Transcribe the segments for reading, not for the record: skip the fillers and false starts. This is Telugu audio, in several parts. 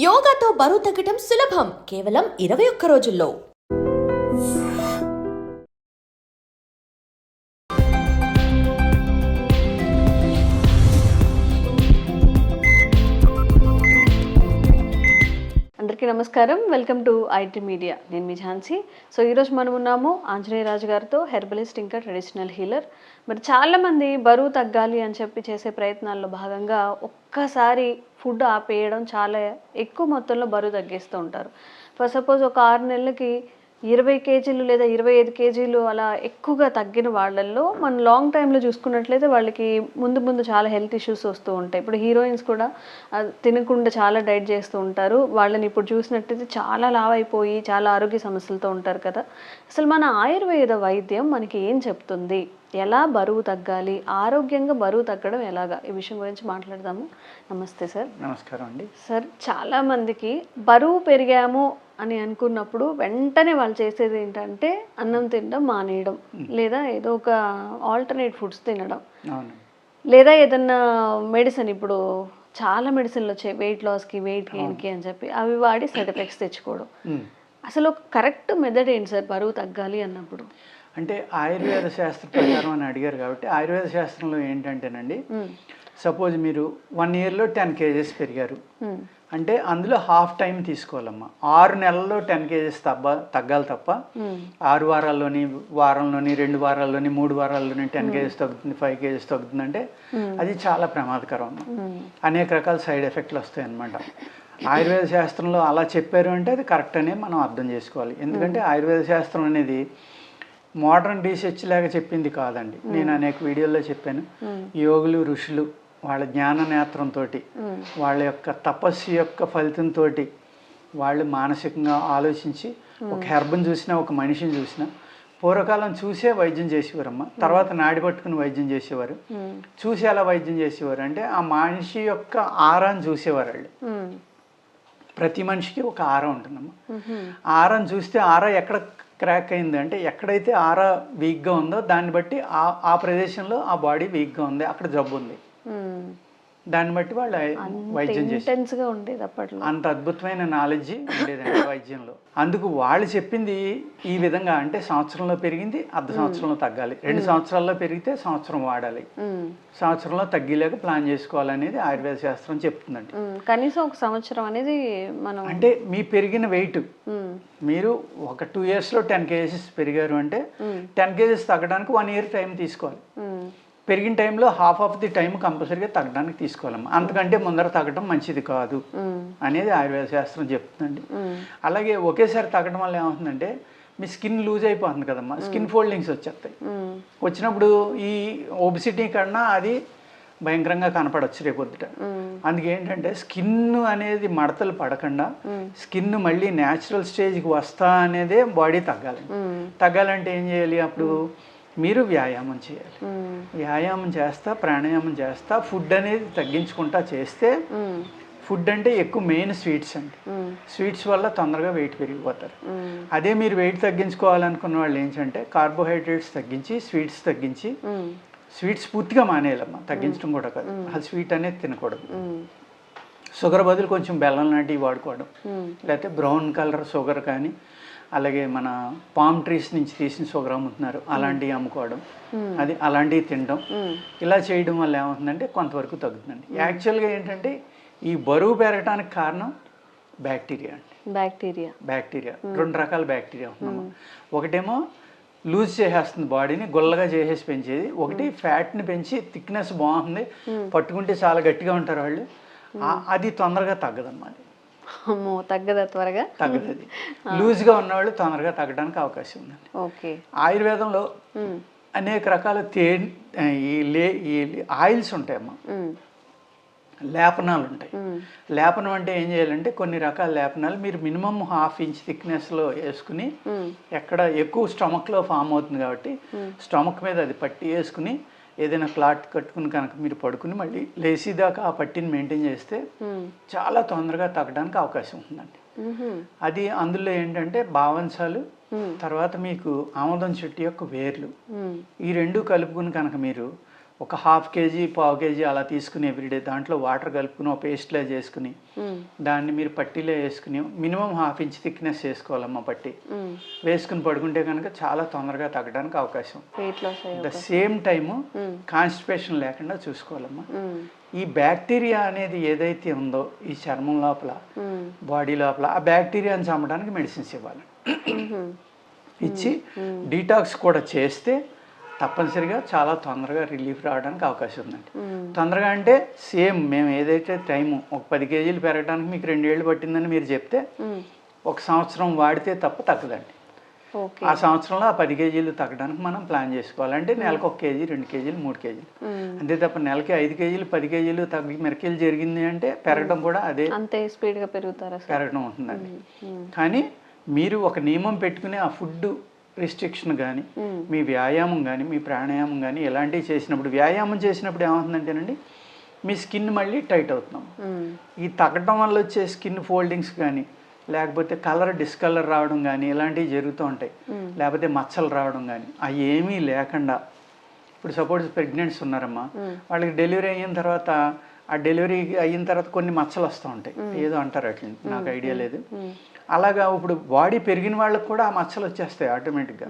యోగాతో బరువు తగ్గటం సులభం కేవలం 21 రోజుల్లో. అందరికీ నమస్కారం. Welcome to IT media. నేను మీ ఝాన్సీ. సో ఈరోజు మనం ఉన్నాము ఆంజనేయ రాజు గారితో, హెర్బలిస్ట్ ఇంకా ట్రెడిషనల్ హీలర్. మరి చాలామంది బరువు తగ్గాలి అని చెప్పి చేసే ప్రయత్నాల్లో భాగంగా ఒక్కసారి ఫుడ్ ఆపేయడం చాలా ఎక్కువ మొత్తంలో బరువు తగ్గిస్తూ ఉంటారు. ఫర్ సపోజ్ ఒక 6 నెలలకి 20 కేజీలు లేదా 25 కేజీలు అలా ఎక్కువగా తగ్గిన వాళ్ళల్లో మనం లాంగ్ టైంలో చూసుకున్నట్లయితే వాళ్ళకి ముందు చాలా హెల్త్ ఇష్యూస్ వస్తూ ఉంటాయి. ఇప్పుడు హీరోయిన్స్ కూడా తినకుండా చాలా డైట్ చేస్తూ ఉంటారు. వాళ్ళని ఇప్పుడు చూసినట్టయితే చాలా లావ్ అయిపోయి చాలా ఆరోగ్య సమస్యలతో ఉంటారు కదా. అసలు మన ఆయుర్వేద వైద్యం మనకి ఏం చెప్తుంది? ఎలా బరువు తగ్గాలి, ఆరోగ్యంగా బరువు తగ్గడం ఎలాగా, ఈ విషయం గురించి మాట్లాడదాము. నమస్తే సార్. నమస్కారం అండి. సార్, చాలామందికి బరువు పెరిగాము అని అనుకున్నప్పుడు వెంటనే వాళ్ళు చేసేది ఏంటంటే అన్నం తినడం మానేయడం, లేదా ఏదో ఒక ఆల్టర్నేట్ ఫుడ్స్ తినడం, లేదా ఏదన్నా మెడిసిన్, ఇప్పుడు చాలా మెడిసిన్లు వచ్చాయి వెయిట్ లాస్కి, వెయిట్ గెయిన్కి అని చెప్పి, అవి వాడి సైడ్ ఎఫెక్ట్స్ తెచ్చుకోవడం. అసలు ఒక కరెక్ట్ మెథడ్ ఏంటి సార్ బరువు తగ్గాలి అన్నప్పుడు? అంటే ఆయుర్వేద శాస్త్ర ప్రకారం అని అడిగారు కాబట్టి, ఆయుర్వేద శాస్త్రంలో ఏంటంటేనండి, సపోజ్ మీరు 1 ఇయర్లో 10 కేజెస్ పెరిగారు అంటే అందులో హాఫ్ టైం తీసుకోవాలమ్మా. 6 నెలల్లో 10 కేజెస్ తగ్గాలి తప్ప 6 వారాల్లోని, వారంలోని, 2 వారాల్లోని, 3 వారాల్లోని 10 కేజెస్ తగ్గుతుంది, 5 కేజెస్ తగ్గుతుంది అంటే అది చాలా ప్రమాదకరం అమ్మా. అనేక రకాల సైడ్ ఎఫెక్ట్లు వస్తాయి అన్నమాట. ఆయుర్వేద శాస్త్రంలో అలా చెప్పారు అంటే అది కరెక్ట్ అనే మనం అర్థం చేసుకోవాలి. ఎందుకంటే ఆయుర్వేద శాస్త్రం అనేది మోడర్న్ రీసెర్చ్ లాగా చెప్పింది కాదండి. నేను అనేక వీడియోల్లో చెప్పాను. యోగులు, ఋషులు వాళ్ళ జ్ఞాన నేత్రంతో, వాళ్ళ యొక్క తపస్సు యొక్క ఫలితంతో వాళ్ళు మానసికంగా ఆలోచించి ఒక హెర్బను చూసినా, ఒక మనిషిని చూసినా, పూర్వకాలం చూసే వైద్యం చేసేవారమ్మ. తర్వాత నాడి పట్టుకుని వైద్యం చేసేవారు. చూసి ఎలా వైద్యం చేసేవారు అంటే ఆ మనిషి యొక్క ఆరాన్ని చూసేవారు వాళ్ళు. ప్రతి మనిషికి ఒక ఆరా ఉంటుందమ్మా. ఆరాన్ని చూస్తే ఆరా ఎక్కడ క్రాక్ అయింది అంటే, ఎక్కడైతే ఆరా వీక్గా ఉందో దాన్ని బట్టి ఆ ప్రదేశంలో ఆ బాడీ వీక్గా ఉంది, అక్కడ జబ్బు ఉంది. దాన్ని బట్టి వాళ్ళు వైద్యం చేసి ఉండేది అప్పట్లో. అంత అద్భుతమైన నాలెడ్జ్ ఉండేదండి వైద్యంలో. అందుకు వాళ్ళు చెప్పింది ఈ విధంగా, అంటే సంవత్సరంలో పెరిగింది అర్ధ సంవత్సరంలో తగ్గాలి, 2 సంవత్సరాల్లో పెరిగితే సంవత్సరం వాడాలి, సంవత్సరంలో తగ్గేలాగా ప్లాన్ చేసుకోవాలనేది ఆయుర్వేద శాస్త్రం చెప్తుందండి. కనీసం ఒక సంవత్సరం అనేది మనం, అంటే మీ పెరిగిన వెయిట్, మీరు ఒక 2 ఇయర్స్లో 10 కేజెస్ పెరిగారు అంటే 10 కేజెస్ తగ్గడానికి 1 ఇయర్ టైం తీసుకోవాలి. పెరిగిన టైంలో హాఫ్ ఆఫ్ ది టైం కంపల్సరీగా తగ్గడానికి తీసుకోవాలమ్మా. అంతకంటే ముందర తగ్గడం మంచిది కాదు అనేది ఆయుర్వేద శాస్త్రం చెప్తుందండి. అలాగే ఒకేసారి తగ్గడం వల్ల ఏమవుతుందంటే మీ స్కిన్ లూజ్ అయిపోతుంది కదమ్మా, స్కిన్ ఫోల్డింగ్స్ వచ్చేస్తాయి. వచ్చినప్పుడు ఈ ఒబిసిటీ కన్నా అది భయంకరంగా కనపడవచ్చు రేపొద్దుట. అందుకే ఏంటంటే స్కిన్ అనేది మడతలు పడకుండా స్కిన్ మళ్ళీ న్యాచురల్ స్టేజ్కి వస్తా అనేదే బాడీ తగ్గాలి. తగ్గాలంటే ఏం చేయాలి? అప్పుడు మీరు వ్యాయామం చేయాలి. వ్యాయామం చేస్తా, ప్రాణాయామం చేస్తా, ఫుడ్ అనేది తగ్గించుకుంటా చేస్తే, ఫుడ్ అంటే ఎక్కువ మెయిన్ స్వీట్స్ అండి. స్వీట్స్ వల్ల తొందరగా వెయిట్ పెరిగిపోతారు. అదే మీరు వెయిట్ తగ్గించుకోవాలనుకున్న వాళ్ళు ఏంటంటే కార్బోహైడ్రేట్స్ తగ్గించి, స్వీట్స్ తగ్గించి, స్వీట్స్ పూర్తిగా మానేయాలమ్మా. తగ్గించడం కూడా కాదు, అది స్వీట్ అనేది తినకూడదు. షుగర్ బదులు కొంచెం బెల్లం లాంటివి వాడుకోవడం, లేకపోతే బ్రౌన్ కలర్ షుగర్ కానీ, అలాగే మన పామ్ ట్రీస్ నుంచి తీసిన షుగర్ అమ్ముతున్నారు, అలాంటివి అమ్ముకోవడం, అది అలాంటివి తినడం, ఇలా చేయడం వల్ల ఏమవుతుందంటే కొంతవరకు తగ్గుతుందండి. యాక్చువల్గా ఏంటంటే ఈ బరువు పెరగడానికి కారణం బ్యాక్టీరియా అండి. బ్యాక్టీరియా 2 రకాల బ్యాక్టీరియా ఉంటుందమ్మా. ఒకటేమో లూజ్ చేసేస్తుంది బాడీని, గుల్లగా చేసేసి పెంచేది. ఒకటి ఫ్యాట్ని పెంచి థిక్నెస్ బాగుంది, పట్టుకుంటే చాలా గట్టిగా ఉంటారు వాళ్ళు, అది తొందరగా తగ్గదమ్మా. తగ్గదా? త్వరగా తగ్గదు. అది లూజ్గా ఉన్నవాళ్ళు తొందరగా తగ్గడానికి అవకాశం ఉందండి. ఓకే. ఆయుర్వేదంలో అనేక రకాల ఆయిల్స్ ఉంటాయమ్మా, లేపనాలు ఉంటాయి. లేపనం అంటే ఏం చేయాలంటే కొన్ని రకాల లేపనాలు మీరు మినిమం 1/2 ఇంచ్ థిక్నెస్లో వేసుకుని, ఎక్కడ ఎక్కువ స్టమక్లో ఫామ్ అవుతుంది కాబట్టి స్టమక్ మీద అది పట్టి వేసుకుని, ఏదైనా క్లాత్ కట్టుకుని కనుక మీరు పడుకుని మళ్ళీ లేచేదాకా ఆ పట్టిని మెయింటైన్ చేస్తే చాలా తొందరగా తగ్గడానికి అవకాశం ఉందండి. అది అందులో ఏంటంటే బావంసాలు, తర్వాత మీకు ఆముదం చెట్టు యొక్క వేర్లు, ఈ 2 కలుపుకుని కనుక మీరు ఒక హాఫ్ కేజీ పావు కేజీ అలా తీసుకుని ఎవ్రీడే దాంట్లో వాటర్ కలుపుకుని ఒక పేస్ట్లా చేసుకుని దాన్ని మీరు పట్టీలో వేసుకుని మినిమం 1/2 ఇంచ్ థిక్నెస్ వేసుకోవాలమ్మా పట్టి వేసుకుని పడుకుంటే కనుక చాలా తొందరగా తగ్గడానికి అవకాశం. ద సేమ్ టైము కాన్స్టిపేషన్ లేకుండా చూసుకోవాలమ్మా. ఈ బ్యాక్టీరియా అనేది ఏదైతే ఉందో ఈ చర్మం లోపల బాడీ లోపల ఆ బ్యాక్టీరియాని చంపడానికి మెడిసిన్స్ ఇవ్వాలి. ఇచ్చి డీటాక్స్ కూడా చేస్తే తప్పనిసరిగా చాలా తొందరగా రిలీఫ్ రావడానికి అవకాశం ఉందండి. తొందరగా అంటే సేమ్ మేము ఏదైతే టైము ఒక 10 కేజీలు పెరగడానికి మీకు 2 ఏళ్ళు పట్టిందని మీరు చెప్తే 1 సంవత్సరం వాడితే తప్ప తగ్గదండి. ఆ సంవత్సరంలో ఆ 10 కేజీలు తగ్గడానికి మనం ప్లాన్ చేసుకోవాలంటే నెలకు 1 కేజీ 2 కేజీలు 3 కేజీలు అంతే తప్ప నెలకి 5 కేజీలు 10 కేజీలు తగ్గి మెరకేలు జరిగింది అంటే పెరగడం కూడా అదే అంతే స్పీడ్గా పెరగడం ఉంటుందండి. కానీ మీరు ఒక నియమం పెట్టుకుని ఆ ఫుడ్ రిస్ట్రిక్షన్ కానీ మీ వ్యాయామం కానీ మీ ప్రాణాయామం కానీ ఇలాంటివి చేసినప్పుడు వ్యాయామం చేసినప్పుడు ఏమవుతుందంటేనండి మీ స్కిన్ మళ్ళీ టైట్ అవుతున్నాం. ఈ తగ్గడం వల్ల వచ్చే స్కిన్ ఫోల్డింగ్స్ కానీ లేకపోతే కలర్ డిస్కలర్ రావడం కానీ ఇలాంటివి జరుగుతూ ఉంటాయి. లేకపోతే మచ్చలు రావడం కానీ అవి ఏమీ లేకుండా ఇప్పుడు సపోజ్ ప్రెగ్నెంట్స్ ఉన్నారమ్మా వాళ్ళకి డెలివరీ అయిన తర్వాత ఆ డెలివరీ అయిన తర్వాత కొన్ని మచ్చలు వస్తూ ఉంటాయి ఏదో అంటారు అట్లా నాకు ఐడియా లేదు. అలాగా ఇప్పుడు బాడీ పెరిగిన వాళ్ళకి కూడా ఆ మచ్చలు వచ్చేస్తాయి ఆటోమేటిక్గా.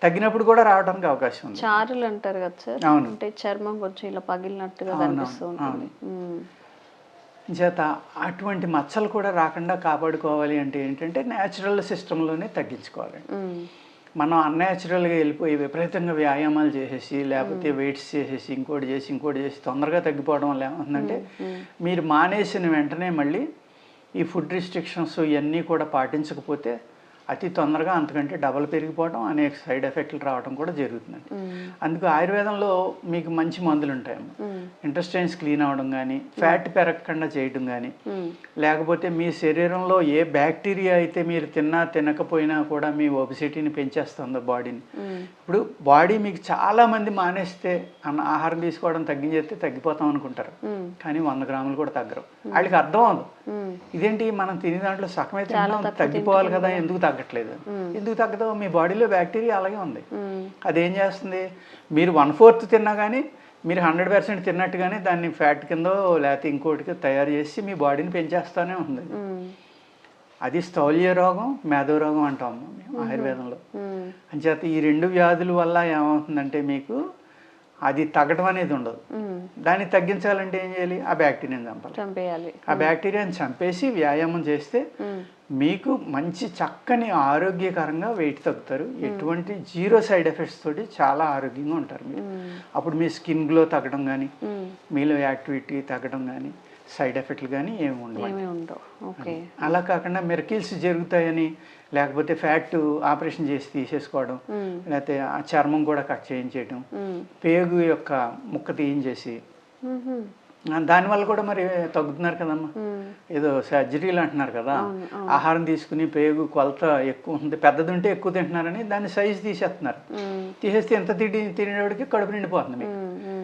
తగ్గినప్పుడు కూడా రావడానికి అవకాశం ఉంది. చారులు అంటారు కదా సార్. అవును, అంటే చర్మం కొంచెం ఇలా పగిలినట్టుగా కనిపిస్తుంది. చేత అటువంటి మచ్చలు కూడా రాకుండా కాపాడుకోవాలి అంటే ఏంటంటే న్యాచురల్ సిస్టంలోనే తగ్గించుకోవాలండి. మనం అన్యాచురల్గా వెళ్ళిపోయి విపరీతంగా వ్యాయామాలు చేసేసి లేకపోతే వెయిట్స్ చేసేసి ఇంకోటి చేసి తొందరగా తగ్గిపోవడం వల్ల ఏమవుతుందంటే మీరు మానేసిన వెంటనే మళ్ళీ ఈ ఫుడ్ రిస్ట్రిక్షన్స్ ఇవన్నీ కూడా పాటించకపోతే అతి తొందరగా అంతకంటే డబల్ పెరిగిపోవడం అనేక సైడ్ ఎఫెక్ట్లు రావడం కూడా జరుగుతుందండి. అందుకు ఆయుర్వేదంలో మీకు మంచి మందులు ఉంటాయమ్మా. ఇంటెస్టైన్స్ క్లీన్ అవ్వడం కానీ ఫ్యాట్ పెరగకుండా చేయడం కానీ లేకపోతే మీ శరీరంలో ఏ బ్యాక్టీరియా అయితే మీరు తినకపోయినా కూడా మీ ఒబిసిటీని పెంచేస్తుందో బాడీని. ఇప్పుడు బాడీ మీకు చాలా మంది మానేస్తే ఆహారం తీసుకోవడం తగ్గించేస్తే తగ్గిపోతాం అనుకుంటారు కానీ 100 గ్రాములు కూడా తగ్గరు. వాళ్ళకి అర్థం అవ్వదు ఇదేంటి మనం తినే దాంట్లో సగమైతే తగ్గిపోవాలి కదా ఎందుకు తగ్గట్లేదు ఎందుకు తగ్గదు మీ బాడీలో బ్యాక్టీరియా అలాగే ఉంది. అదేం చేస్తుంది మీరు 1/4 తిన్నా కానీ మీరు 100% తిన్నట్టుగానే దాన్ని ఫ్యాట్ కింద లేకపోతే ఇంకోటికి తయారు చేసి మీ బాడీని పెంచేస్తూనే ఉంది. అది స్థౌల్య రోగం మేధో రోగం అంటాము మేము ఆయుర్వేదంలో. అంచేత ఈ 2 వ్యాధుల వల్ల ఏమవుతుందంటే మీకు అది తగ్గడం అనేది ఉండదు. దాన్ని తగ్గించాలంటే ఏం చేయాలి ఆ బ్యాక్టీరియాని చంపాలి. ఆ బ్యాక్టీరియాని చంపేసి వ్యాయామం చేస్తే మీకు మంచి చక్కని ఆరోగ్యకరంగా వెయిట్ తగ్గుతారు. ఎటువంటి 0 సైడ్ ఎఫెక్ట్స్ తోటి చాలా ఆరోగ్యంగా ఉంటారు మీరు. అప్పుడు మీ స్కిన్ గ్లో తగ్గడం కానీ మీలో యాక్టివిటీ తగ్గడం కానీ సైడ్ ఎఫెక్ట్లు కానీ ఏమి ఉండవు. అలా కాకుండా మెరకిల్స్ జరుగుతాయని లేకపోతే ఫ్యాట్ ఆపరేషన్ చేసి తీసేసుకోవడం లేకపోతే ఆ చర్మం కూడా కట్ చేయించేయడం పేగు యొక్క ముక్క తీయించేసి దానివల్ల కూడా మరి తగ్గుతున్నారు కదమ్మా. ఏదో సర్జరీలు అంటున్నారు కదా ఆహారం తీసుకుని పేగు కొలత ఎక్కువ ఉంది పెద్దది ఉంటే ఎక్కువ తింటున్నారని దాన్ని సైజు తీసేస్తున్నారు. తీసేస్తే ఎంత తినేవాడికి కడుపు నిండిపోతుంది మీకు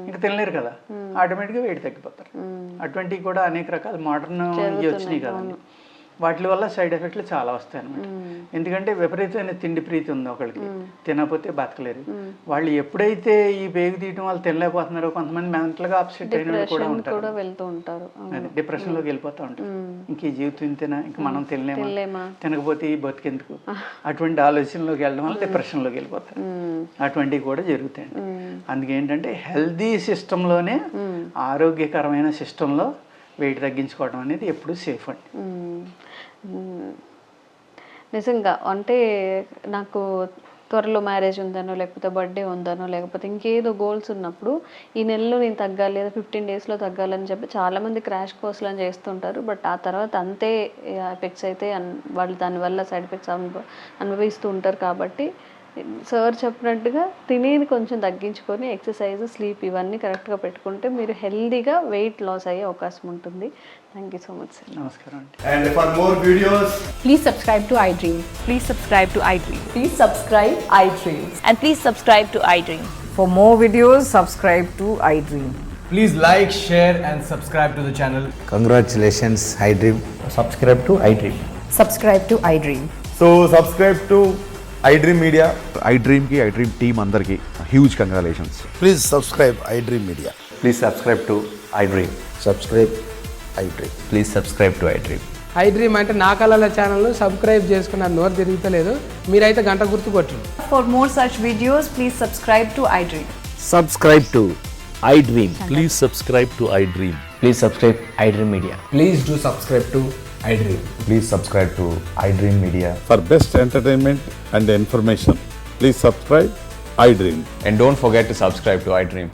ఇంకా తినలేరు కదా ఆటోమేటిక్గా వెయిట్ తగ్గిపోతారు. అటువంటివి కూడా అనేక రకాల మోడర్న్ ఇవి వచ్చినాయి కదండి. వాటి వల్ల సైడ్ ఎఫెక్ట్లు చాలా వస్తాయి అన్నమాట. ఎందుకంటే విపరీతమైన తిండి ప్రీతి ఉంది ఒకరికి తినకపోతే బతకలేరు. వాళ్ళు ఎప్పుడైతే ఈ పేగు తీయటం వాళ్ళు తినలేకపోతున్నారో కొంతమంది మెంటల్గా అప్సెట్ అయిన కూడా ఉంటారు. అదే డిప్రెషన్లోకి వెళ్ళిపోతూ ఉంటారు. ఇంక ఈ జీవితం ఇంతేనా ఇంక మనం తినలేమా తినకపోతే ఈ బతికెందుకు అటువంటి ఆలోచనలోకి వెళ్ళడం వల్ల డిప్రెషన్లోకి వెళ్ళిపోతారు. అటువంటివి కూడా జరుగుతాయండి. అందుకేంటంటే హెల్దీ సిస్టంలోనే ఆరోగ్యకరమైన సిస్టంలో వెయిట్ తగ్గించుకోవడం అనేది ఎప్పుడు సేఫ్ అండి. నిజంగా అంటే నాకు త్వరలో మ్యారేజ్ ఉందనో లేకపోతే బర్త్డే ఉందనో లేకపోతే ఇంకేదో గోల్స్ ఉన్నప్పుడు ఈ నెలలో నేను తగ్గాలి లేదా 15 డేస్లో తగ్గాలని చెప్పి చాలామంది క్రాష్ కోర్సులు అని చేస్తుంటారు. బట్ ఆ తర్వాత అంతే ఎఫెక్ట్స్ అయితే వాళ్ళు దానివల్ల సైడ్ ఎఫెక్ట్స్ అనుభవిస్తూ ఉంటారు. కాబట్టి సార్ చెప్పినట్టుగా తినేది కొంచెం తగ్గించుకొని ఎక్సర్సైజ్ స్లీప్ ఇవన్నీ కరెక్ట్గా పెట్టుకుంటే మీరు హెల్దీగా వెయిట్ లాస్ అయ్యే అవకాశం ఉంటుంది. Thank you so much sir. నమస్కారం. And for more videos, Please subscribe to iDream. Please subscribe to iDream. Please subscribe iDream. And please subscribe to iDream. For more videos, subscribe to iDream. please like, share and subscribe to the channel. Congratulations, iDream. Subscribe to iDream. Subscribe to iDream. So subscribe to iDream Media. iDream కి iDream టీమ్ అందరికీ huge congratulations. Please subscribe iDream Media. Please subscribe to iDream. Subscribe iDream. Please subscribe to iDream. iDream అంటే నా కళల ఛానల్ను సబ్స్క్రైబ్ చేసుకున్న నోరు తిరుగుతలేదు, మీరైతే గంట గుర్తు కొట్టండి. For more such videos, please subscribe to iDream. Subscribe to iDream. Please subscribe to iDream. Please subscribe iDream Media. Please do subscribe to iDream. Please subscribe to iDream Media. For best entertainment and information, please subscribe iDream. And don't forget to subscribe to iDream.